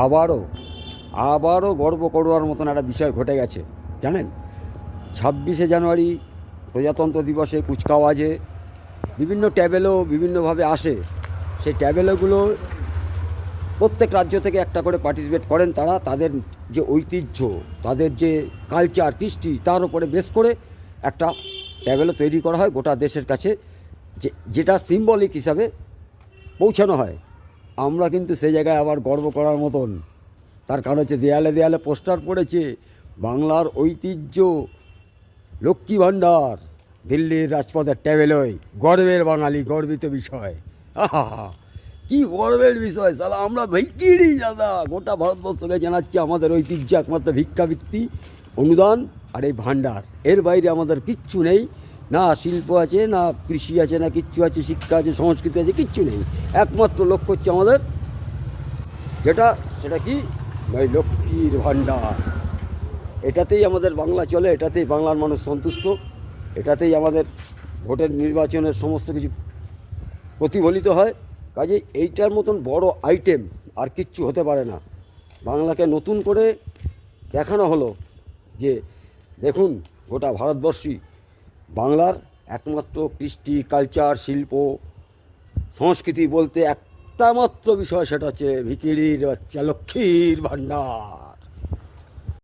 আবারও আবারও গর্ব করবার মতন একটা বিষয় ঘটে গেছে জানেন। 26শে জানুয়ারি প্রজাতন্ত্র দিবসে কুচকাওয়াজে বিভিন্ন ট্যাবেলও বিভিন্নভাবে আসে। সেই ট্যাবেলোগুলো প্রত্যেক রাজ্য থেকে একটা করে পার্টিসিপেট করেন তারা। তাদের যে ঐতিহ্য, তাদের যে কালচার, কৃষ্টি, তার উপরে বেস করে একটা ট্যাবেলো তৈরি করা হয় গোটা দেশের কাছে, যেটা সিম্বলিক হিসাবে পৌঁছানো হয়। আমরা কিন্তু সেই জায়গায় আবার গর্ব করার মতন, তার কারণ হচ্ছে দেয়ালে দেয়ালে পোস্টার পড়েছে, বাংলার ঐতিহ্য, লক্ষ্মী ভাণ্ডার, দিল্লির রাজপথের ট্যাবেলই গর্বের বাঙালি, গর্বিত বিষয়। আহা, কী গর্বের বিষয়! সালা আমরা ভিখিরি দাদা, গোটা ভারতবর্ষকে জানাচ্ছি আমাদের ঐতিহ্য একমাত্র ভিক্ষাবৃত্তি, অনুদান আর এই ভাণ্ডার। এর বাইরে আমাদের কিচ্ছু নেই। না শিল্প আছে, না কৃষি আছে, না কিচ্ছু আছে, শিক্ষা আছে, সংস্কৃতি আছে, কিচ্ছু নেই। একমাত্র লক্ষ্য হচ্ছে আমাদের সেটা কি, ওই লক্ষ্মীর ভাণ্ডার। এটাতেই আমাদের বাংলা চলে, এটাতেই বাংলার মানুষ সন্তুষ্ট, এটাতেই আমাদের ভোটের নির্বাচনের সমস্ত কিছু প্রতিফলিত হয়। কাজে এইটার মতন বড় আইটেম আর কিচ্ছু হতে পারে না। বাংলাকে নতুন করে দেখানো হলো যে দেখুন, গোটা ভারতবর্ষই বাংলার একমাত্র কৃষ্টি, কালচার, শিল্প, সংস্কৃতি বলতে একটা মাত্র বিষয়, সেটা হচ্ছে ভিখিরির বাচ্চা লক্ষ্মীর ভাণ্ডার।